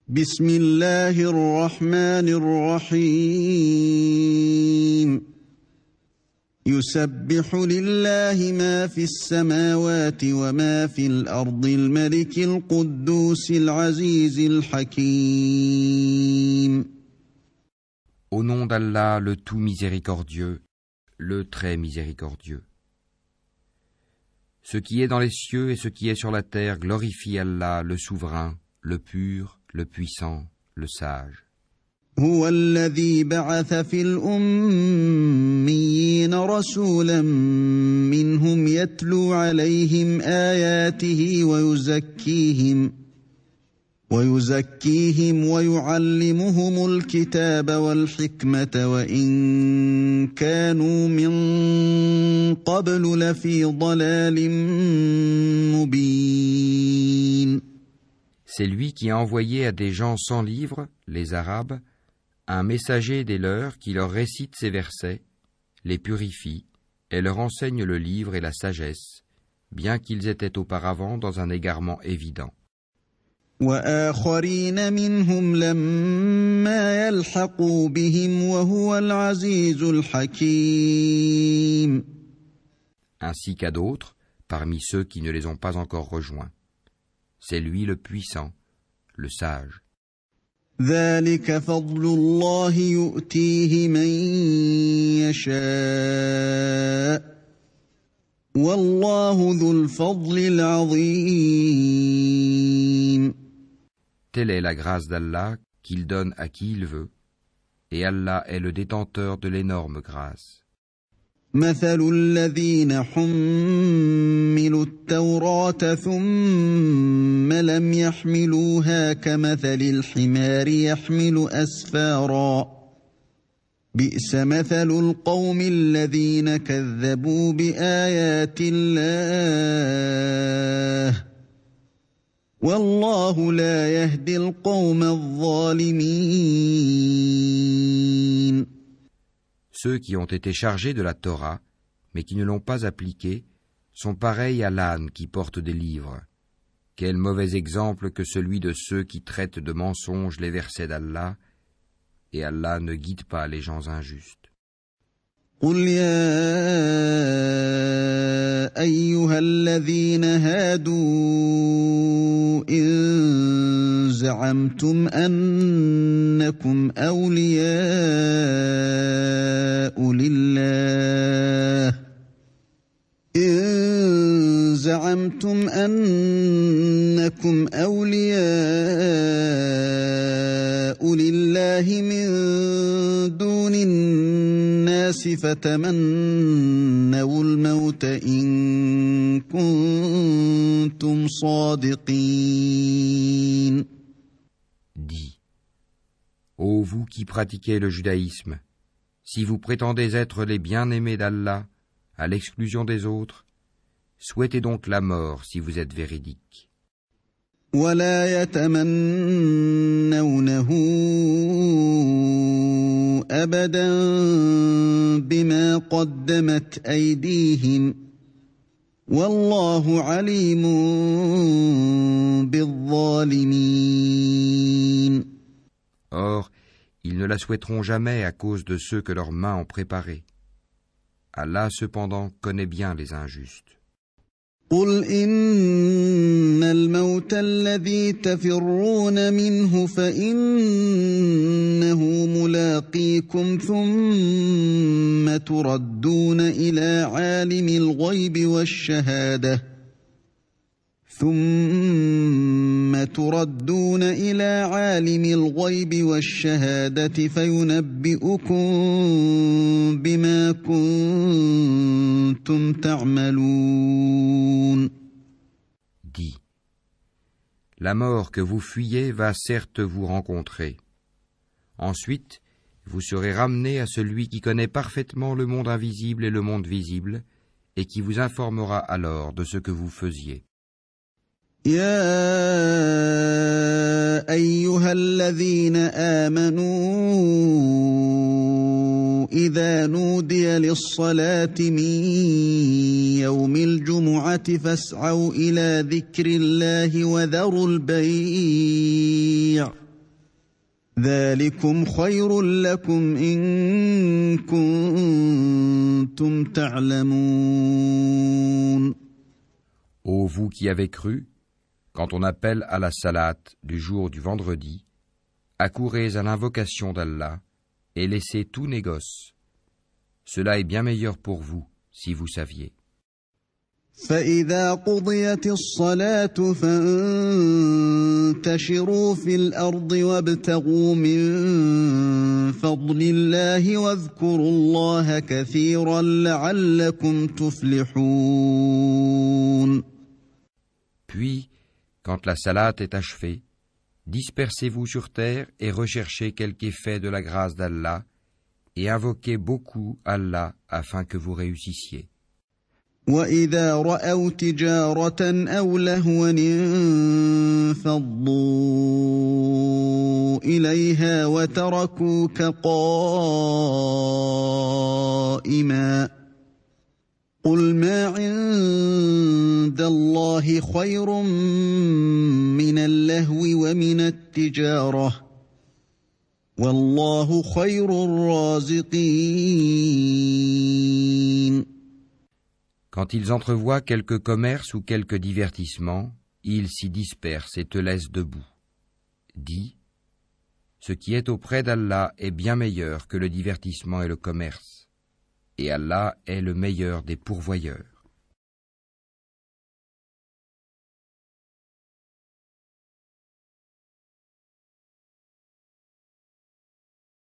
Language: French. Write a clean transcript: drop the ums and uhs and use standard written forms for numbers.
بسم الله الرحمن الرحيم يسبح لله ما في السماوات وما في الأرض الملك القدوس العزيز الحكيم. Au nom d'Allah, le tout miséricordieux, le très miséricordieux. Ce qui est dans les cieux et ce qui est sur la terre glorifie Allah, le souverain, le pur, le puissant, le sage. هو الذي بعث في الأميين رسولا منهم يتلو عليهم آياته ويزكيهم ويعلمهم الكتاب والحكمة وإن كانوا من قبل لفي ضلال مبين. C'est lui qui a envoyé à des gens sans livre, les Arabes, un messager des leurs qui leur récite ces versets, les purifie et leur enseigne le livre et la sagesse, bien qu'ils étaient auparavant dans un égarement évident. وآخرين منهم لما يلحقوا بهم وهو العزيز الحكيم. Ainsi qu'à d'autres, parmi ceux qui ne les ont pas encore rejoints. C'est lui le puissant, le sage. ذلك فضل الله يؤتيه من يشاء والله ذو الفضل العظيم. Telle est la grâce d'Allah qu'il donne à qui il veut, et Allah est le détenteur de l'énorme grâce. مثل الذين حملوا التوراة ثم لم يحملوها كمثل الحمار يحمل أسفارا بئس مثل القوم الذين كذبوا بآيات الله والله لا يهدي القوم الظالمين. Ceux qui ont été chargés de la Torah, mais qui ne l'ont pas appliquée, sont pareils à l'âne qui porte des livres. Quel mauvais exemple que celui de ceux qui traitent de mensonges les versets d'Allah, et Allah ne guide pas les gens injustes. قل يا أيها الذين هادوا إن زعمتم أنكم أولياء لله من دون الناس فتمنوا الموت إن كنتم صادقين. Dis, ô vous qui pratiquez le judaïsme, si vous prétendez être les bien-aimés d'Allah, à l'exclusion des autres, souhaitez donc la mort si vous êtes véridiques. ولا يتمنونه أبدا بما قدمت أيديهم والله عليم بالظالمين. Or, ils ne la souhaiteront jamais à cause de ceux que leurs mains ont préparés. Allah cependant connaît bien les injustes. قل إن الموت الذي تفرون منه فإنه ملاقيكم ثم تردون إلى عالم الغيب والشهادة فينبئكم بما كنتم تعملون. Dis, la mort que vous fuyez va certes vous rencontrer. Ensuite, vous serez ramenés à celui qui connaît parfaitement le monde invisible et le monde visible, et qui vous informera alors de ce que vous faisiez. يا أيها الذين آمنوا إذا نودي للصلاة من يوم الجمعة فاسعوا إلى ذكر الله وذروا البيع ذلكم خير لكم إن كنتم تعلمون. Ô vous qui avez cru, quand on appelle à la salate du jour du vendredi, accourez à l'invocation d'Allah et laissez tout négoce. Cela est bien meilleur pour vous, si vous saviez. فإذا قضيت الصلاة فانتشروا في الأرض وابتغوا من فضل الله واذكروا الله كثيرا لعلكم تفلحون. Puis, quand la salate est achevée, dispersez-vous sur terre et recherchez quelque effet de la grâce d'Allah et invoquez beaucoup Allah afin que vous réussissiez. وَإِذَا رَأَوْا تِجَارَةً أَوْ لَهْوًا انفَضُّوا إِلَيْهَا وَتَرَكُوكَ قَائِمًا قُلْ مَا عِندَ اللَّهِ خَيْرٌ مِّنَ اللَّهْوِ وَمِنَ التِّجَارَةِ وَاللَّهُ خَيْرُ الرَّازِقِينَ. Quand ils entrevoient quelque commerce ou quelque divertissement, ils s'y dispersent et te laissent debout. Dis, ce qui est auprès d'Allah est bien meilleur que le divertissement et le commerce, et Allah est le meilleur des pourvoyeurs.